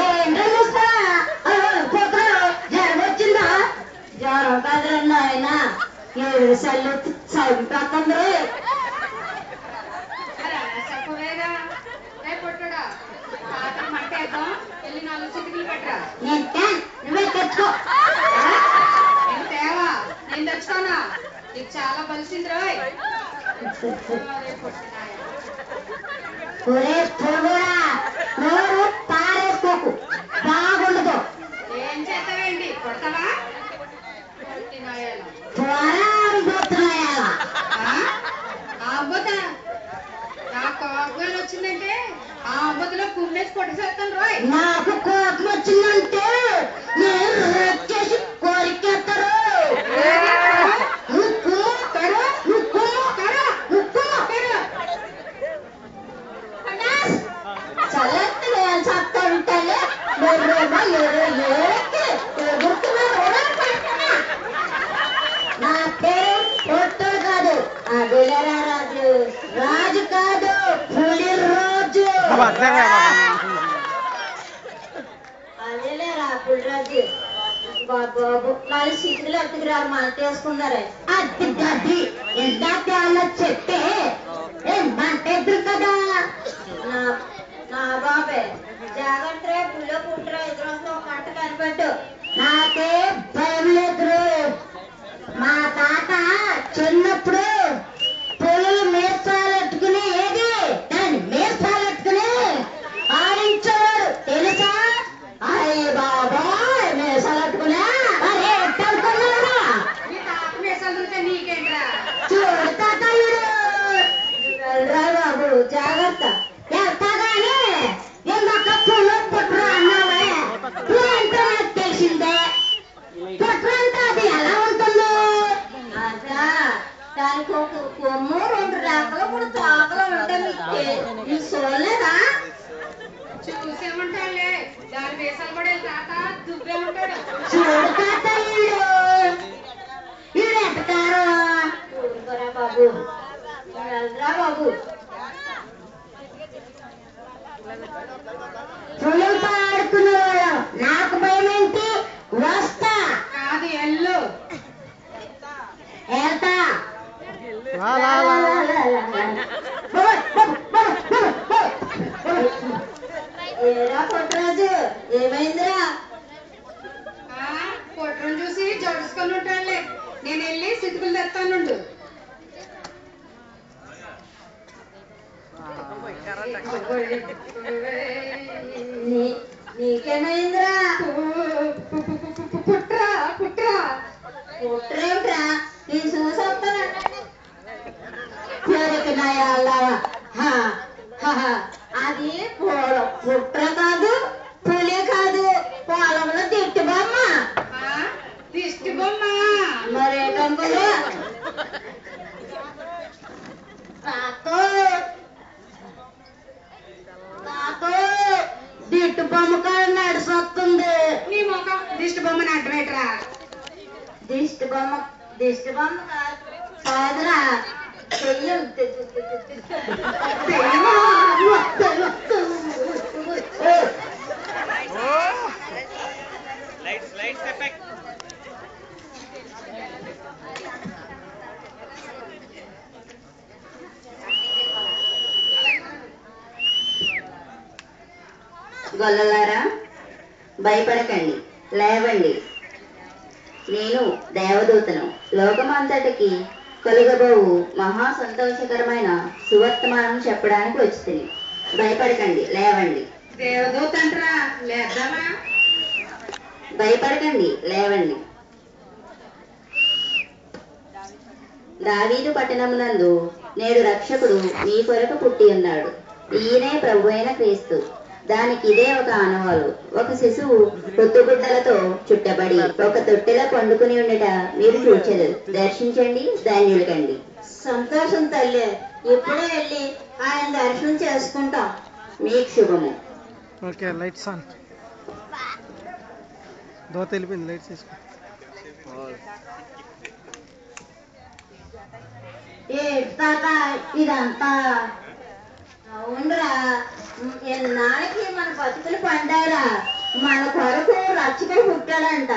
ఏంటో చూస్తా పోతారు జ్వరం వచ్చిందా జ్వరం కాదురండి ఆయన ఏడు సల్లు చంపేస్తుంది నువ్వే తెచ్చుకో నేను తెచ్చుకోనా నీకు చాలా కలిసింది రోయ్ ఒరే పొగడా నోరు పారేసుకోకు బాగుండదు ఏం చేస్తావేంటి కొడతావా పోతున్నాయా ఆ అబ్బత నా కోపం వచ్చిందంటే ఆ అబ్బతలో కుమ్మేసి కొట్టేసేస్తాను రోయ్ నాకు కోపం వచ్చిందంటే నేను రేప్ చేసి కోరికేస్తారు నా పేరు పొట్టు కాదు అదిలేరా రాజు రాజు కాదు పులి రోజు అదేలేరా పులి రాజు బాబు వాళ్ళు సిగ్గులు ఎత్తుకురారు మన తీసుకున్నారే అది గది ఇందాక వాళ్ళ చెప్తే మంట ఎదురు కదా నా బాబే జాగ్రత్త పుల్లో పుట్టరా ఎదురు మంట కనిపెట్టు నాకే భయం లేదు మా తాత చిన్నప్పుడు పొలం మేసాలెట్టుకుని ఏది దాన్ని మేసాలెట్టుకుని ఆడించేవాడు తెలుసా అయ్య బాబా మేసాలెట్టుకునే అరే ఎట్టనుకున్నారా చూడు తాతయ్యుడు బాబు జాగ్రత్త ఎట్టగానే ఎందాక పొలం పుట్టరా అన్నావే ఏంటో నాకు తెలిసిందే పుట్రంటే అది ఎలా ఉంటుందో అదా దానికి ఒక కొమ్ము రెండు రేఖలు కూడా తోకలు ఉంటాయి మీకు చూడలేదా చూసేమంటాడులే దాని వేసాలు పడే తాత దుబ్బే ఉంటాడు చూడు తాత వీడు ఎట్టకారు బాబు వెళ్ళరా బాబు పొలంతో ఆడుకునేవాడు నాకు భయం ఏంటి వస్తా కాదు ఎల్లు వెళ్తా ఏరా పొట్టరాజు ఏమైందిరా పొట్టను చూసి జడుచుకొని ఉంటాడులే నేను వెళ్ళి సితుకులు తెస్తానుండు నీకేమైందిరా పుట్రా పుట్రా పుట్రేమిట్రా నేను చూసి వస్తానండి కోరిక నాయాలవా అది పుట్ర కాదు పులి కాదు పొలంలో దిట్టు బొమ్మ దిష్టి బొమ్మ మరేటనుకుందా తాతో దిట్టు బొమ్మ కాడ నడిసొస్తుంది నీ ముఖం దిష్టి బొమ్మని అడ్డమేటరా దిష్టి బొమ్మ కాదురా చెయ్యం గొల్లలారా భయపడకండి లేవండి నేను దేవదూతను లోకమంతటికి కలుగబోవు మహా సంతోషకరమైన సువర్తమానం చెప్పడానికి వచ్చి భయపడకండి లేవండి దేవదూత అంటరా లేద్దామా భయపడకండి లేవండి దావీదు పట్టణమునందు నేడు రక్షకుడు మీ కొరకు పుట్టి ఉన్నాడు ఈయనే ప్రభు అయిన క్రీస్తు దానికి ఇదే ఒక ఆనవాలు ఒక శిశువు పొత్తుగుడ్డలతో చుట్టబడి ఒక తొట్టెలో పండుకుని ఉండట మీరు చూచెదు దర్శించండి ధాన్యులు కండి సంతోషం తల్లి ఇప్పుడే వెళ్ళి ఆయన దర్శనం చేసుకుంటాం మీకు శుభము ఓకే లైట్స్ ఆన్ దోత వెళ్ళిపోయింది లైట్స్ తీసుకో ఇదంతా ఇన్నాళ్ళకి మన బతుకులు పండారా, మన కొరకు రక్షకుడు పుట్టాడంట.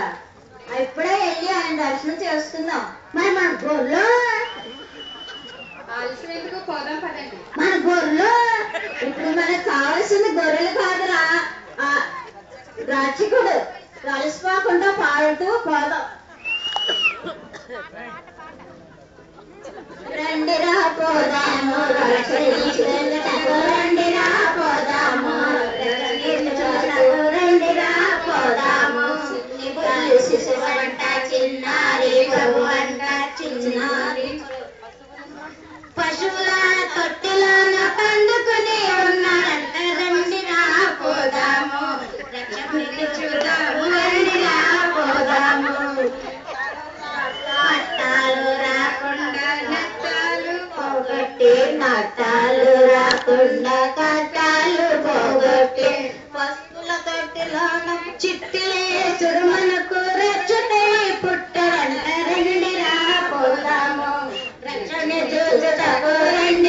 ఇప్పుడే వెళ్ళి ఆయన దర్శనం చేసుకుందాం. మరి మన గొర్రెలు ఆలస్యం పోదాం పదండి. మన గొర్రెలు ఇప్పుడు మనకు కావాల్సింది గొర్రెలు కాదురా, ఆ రక్షకుడు. కలిసిపోకుండా పాడుతూ పోదాం. రండిరా పోదాము రక్షించుటకు, రండిరా పోదాము రక్షించుటకు, రండిరా పోదాము. శిశువంట చిన్నారి, ప్రభువంట చిన్నారి, పశువుల తొట్టిలోన పండుకుని ఉన్నారంట. రండిరా పోదాము రక్షకుడిని చూద్దాము, రండిరా పోదాము. నట్టాలు రాకుండా నట్టాలు పోగొట్టి, నట్టాలు రాకుండా కట్టాలు పోగొట్టి, పశువుల తొట్టిలోన చిట్టిలేసుడు మనకు రక్షకుడే పుట్టాడంట. రండిరా పోదాము రక్షణ చూచుటకు, రండి